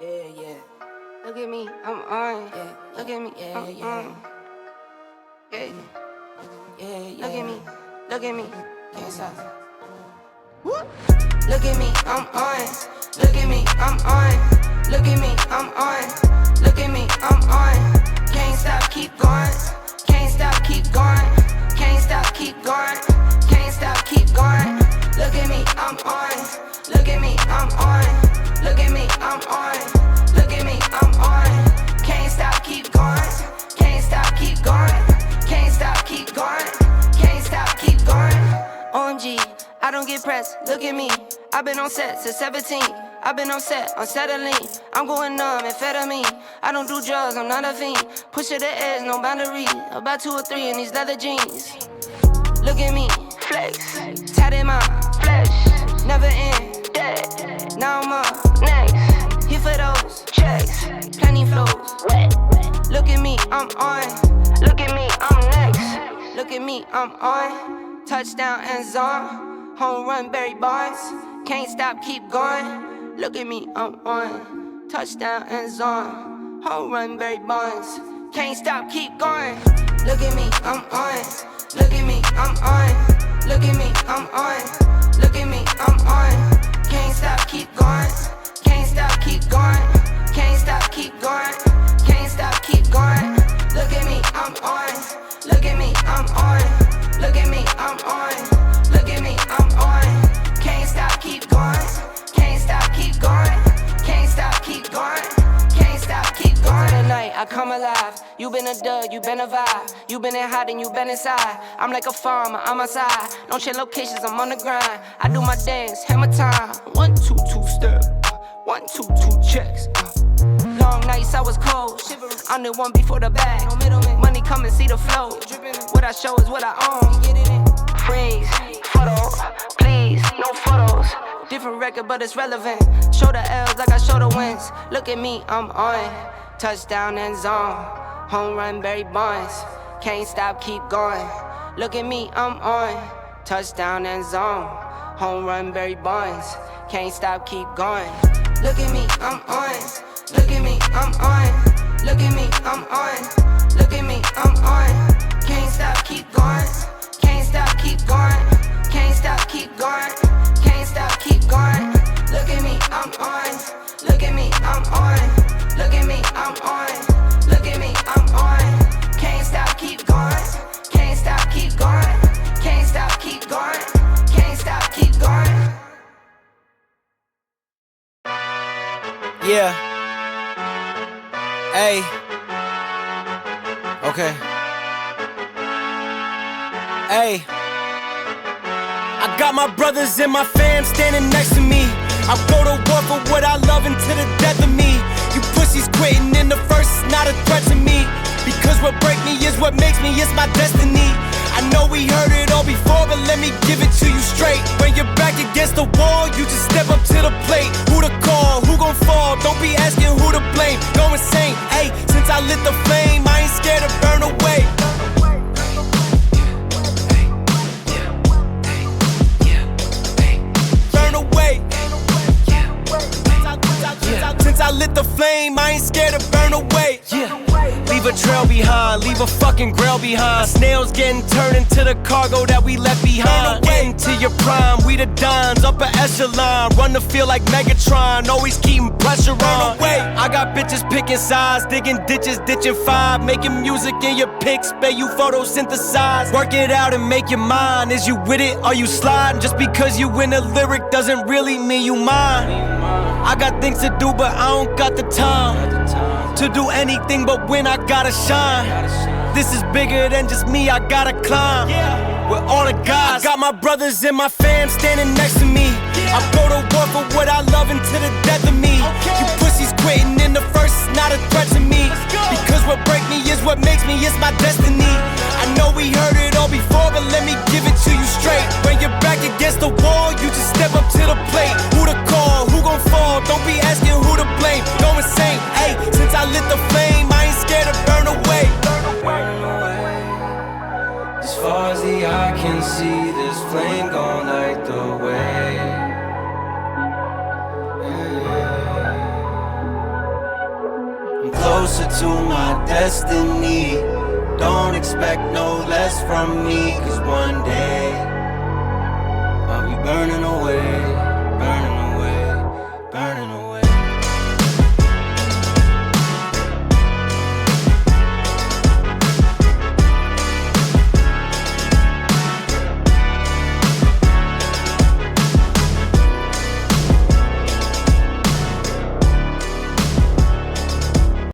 Yeah. Look at me, I'm on. Yeah. Look at me, I'm on. Yeah. Look at me. Can't stop. Look at me, I'm on. Look at me, I'm on. Look at me, I'm on. Look at me, I'm on. Can't stop, keep going. Can't stop, keep going. Can't stop, keep going. Can't stop, keep going. Look at me, I'm on. Look at me, I'm on. Look at me, I'm on. Look at me, I'm on. Can't stop, keep going. Can't stop, keep going. Can't stop, keep going. Can't stop, keep going. OMG, I don't get pressed. Look at me. I've been on set since 17. I've been on set, unsettling. I'm going numb, amphetamine. I don't do drugs, I'm not a fiend. Push it to edge, no boundary. About 2 or 3 in these leather jeans. Look at me, flex. Tatted my flesh. Never end, dead. Now I'm up, next. Here for those checks. Plenty flows, wet. Look at me, I'm on. Look at me, I'm next. Look at me, I'm on. Touchdown and zone. Home run, Barry Bonds. Can't stop, keep going. Look at me, I'm on. Touchdown and zone. Home run, Barry Bonds. Can't stop, keep going. Look at me, I'm on. Look at me, I'm on. Look at me, I'm on. Look at me, I'm on. Can't stop, keep going. Can't stop, keep going. Can't stop, keep going. Can't stop, keep going. Look at me, I'm on. Look at me, I'm on. Look at me, I'm on. Look at me, I'm on. Can't stop, keep going. Can't stop, keep going. Can't stop, keep going. Can't stop, keep going. Tonight I come alive. You been a dud, you been a vibe. You been in hot and you been inside. I'm like a farmer, I'm outside. Don't share locations, I'm on the grind. I do my dance, hammer time. 1, 2, 2 step. 1, 2, 2 checks. Long nights I was cold. I'm the one before the bag. Money come and see the flow. What I show is what I own. Freeze, photo, please, no photos. Different record, but it's relevant. Show the L's like I show the wins. Look at me, I'm on. Touchdown and zone. Home run, Barry Bonds. Can't stop, keep going. Look at me, I'm on. Touchdown and zone. Home run, Barry Bonds. Can't stop, keep going. Look at me, I'm on. Look at me, I'm on. Look at me, I'm on. Look at me, I'm on. Can't stop, keep going. Can't stop, keep going. Can't stop, keep going. Can't stop, keep going. Look at me, I'm on. Look at me, I'm on. Look at me, I'm on. Look at me, I'm on. Can't stop, keep going. Can't stop, keep going. Can't stop, keep going. Can't stop, keep going. Yeah. Hey. Okay. Hey. I got my brothers and my fam standing next to me. I go to war for what I love until the death of me. You pussies quitting in the first is not a threat to me. Because what break me is what makes me, it's my destiny. I know we heard it all before, but let me give it to you straight. When you're back against the wall, you just step up to the plate. Who to call, who gon' fall, don't be asking who to blame. Go insane, ayy, since I lit the flame, I ain't scared to burn away. Burn away. Since I lit the flame, I ain't scared to burn away. Leave a trail behind, leave a fucking grail behind. Snails getting turned into the cargo that we left behind. Getting to your prime, we the dons, upper echelon. Run the field like Megatron, always keeping pressure on. I got bitches picking sides, digging ditches, ditching 5. Making music in your pics, bet you photosynthesize. Work it out and make your mind. Is you with it, are you sliding? Just because you in a lyric doesn't really mean you mine. I got things to do, but I don't got the time to do anything but when I gotta shine. This is bigger than just me, I gotta climb with all the guys. I got my brothers and my fam standing next to me. I go to war for what I love until the death of me. You pussies quitting in the first is not a threat to me. Because what break me is what makes me, it's my destiny. I know we heard it all before, but let me give it to you straight. When you're back against the wall, you just step up to the plate. Who to call, who gon' fall, don't be asking who to blame. Go insane, ayy, since I lit the flame, I ain't scared to burn away. As far as the eye can see, this flame gon' light the way. closer to my destiny. Don't expect no less from me, 'cause one day I'll be burning away.